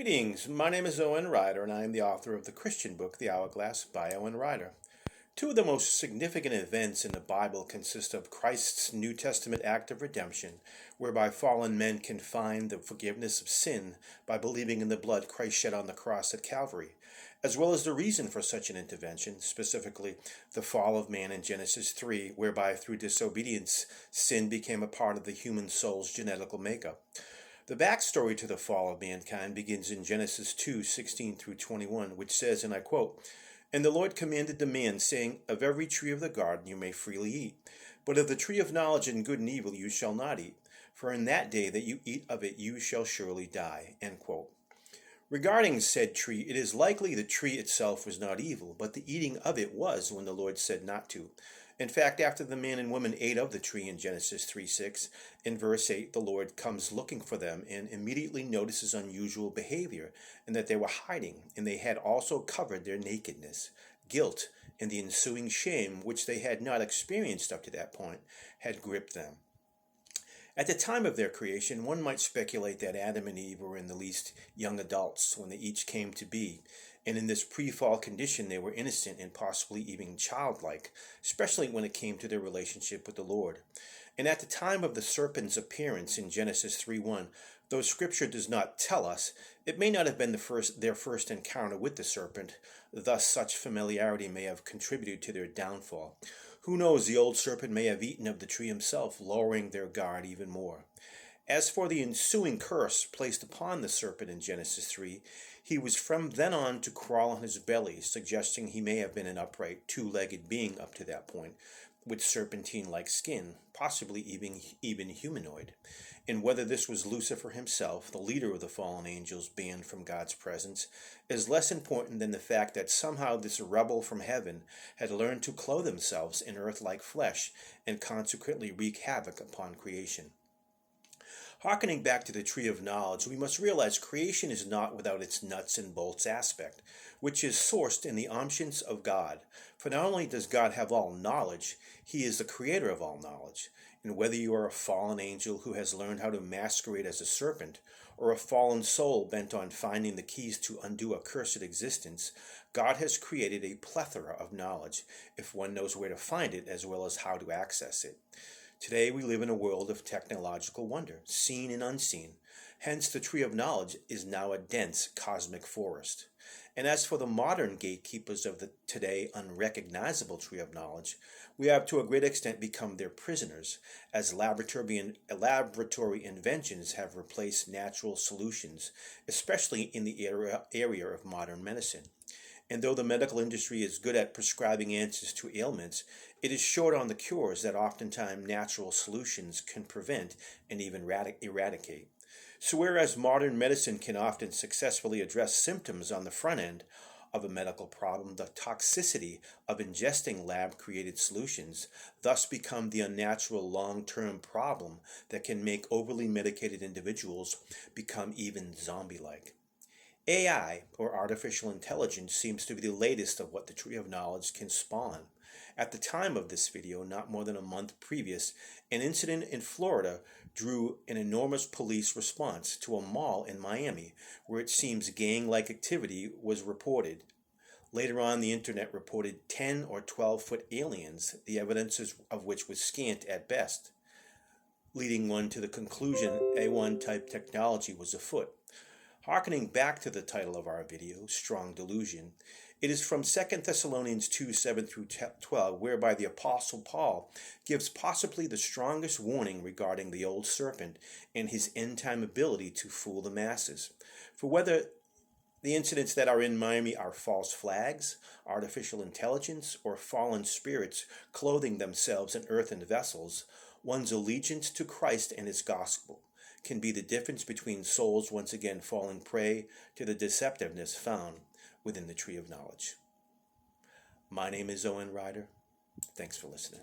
Greetings, my name is Owen Ryder, and I am the author of the Christian book, The Hourglass by Owen Ryder. Two of the most significant events in the Bible consist of Christ's New Testament act of redemption, whereby fallen men can find the forgiveness of sin by believing in the blood Christ shed on the cross at Calvary, as well as the reason for such an intervention, specifically the fall of man in Genesis 3, whereby through disobedience, sin became a part of the human soul's genetical makeup. The backstory to the fall of mankind begins in Genesis 2:16 through 21, which says, and I quote, "And the Lord commanded the man, saying, Of every tree of the garden you may freely eat, but of the tree of knowledge and good and evil you shall not eat, for in that day that you eat of it you shall surely die." End quote. Regarding said tree, it is likely the tree itself was not evil, but the eating of it was when the Lord said not to. In fact, after the man and woman ate of the tree in Genesis 3:6, in verse 8, the Lord comes looking for them and immediately notices unusual behavior, and that they were hiding, and they had also covered their nakedness. Guilt and the ensuing shame, which they had not experienced up to that point, had gripped them. At the time of their creation, one might speculate that Adam and Eve were in the least young adults when they each came to be, and in this pre-fall condition they were innocent and possibly even childlike, especially when it came to their relationship with the Lord. And at the time of the serpent's appearance in Genesis 3:1, though Scripture does not tell us, it may not have been their first encounter with the serpent, thus such familiarity may have contributed to their downfall. Who knows, the old serpent may have eaten of the tree himself, lowering their guard even more. As for the ensuing curse placed upon the serpent in Genesis 3, he was from then on to crawl on his belly, suggesting he may have been an upright, two-legged being up to that point, with serpentine-like skin, possibly even humanoid. And whether this was Lucifer himself, the leader of the fallen angels banned from God's presence, is less important than the fact that somehow this rebel from heaven had learned to clothe themselves in earth-like flesh and consequently wreak havoc upon creation. Harkening back to the tree of knowledge, we must realize creation is not without its nuts and bolts aspect, which is sourced in the omniscience of God. For not only does God have all knowledge, he is the creator of all knowledge. And whether you are a fallen angel who has learned how to masquerade as a serpent, or a fallen soul bent on finding the keys to undo a cursed existence, God has created a plethora of knowledge, if one knows where to find it as well as how to access it. Today we live in a world of technological wonder, seen and unseen. Hence the tree of knowledge is now a dense cosmic forest. And as for the modern gatekeepers of the today unrecognizable tree of knowledge, we have to a great extent become their prisoners, as laboratory inventions have replaced natural solutions, especially in the area of modern medicine. And though the medical industry is good at prescribing answers to ailments, it is short on the cures that oftentimes natural solutions can prevent and even eradicate. So whereas modern medicine can often successfully address symptoms on the front end of a medical problem, the toxicity of ingesting lab-created solutions thus become the unnatural long-term problem that can make overly medicated individuals become even zombie-like. AI, or artificial intelligence, seems to be the latest of what the tree of knowledge can spawn. At the time of this video, not more than a month previous, an incident in Florida drew an enormous police response to a mall in Miami, where it seems gang-like activity was reported. Later on, the internet reported 10 or 12-foot aliens, the evidence of which was scant at best, leading one to the conclusion A1-type technology was afoot. Harkening back to the title of our video, Strong Delusion, it is from 2 Thessalonians 2:7 through 12, whereby the Apostle Paul gives possibly the strongest warning regarding the old serpent and his end-time ability to fool the masses. For whether the incidents that are in Miami are false flags, artificial intelligence, or fallen spirits clothing themselves in earthen vessels, one's allegiance to Christ and his gospel can be the difference between souls once again falling prey to the deceptiveness found within the tree of knowledge. My name is Owen Ryder. Thanks for listening.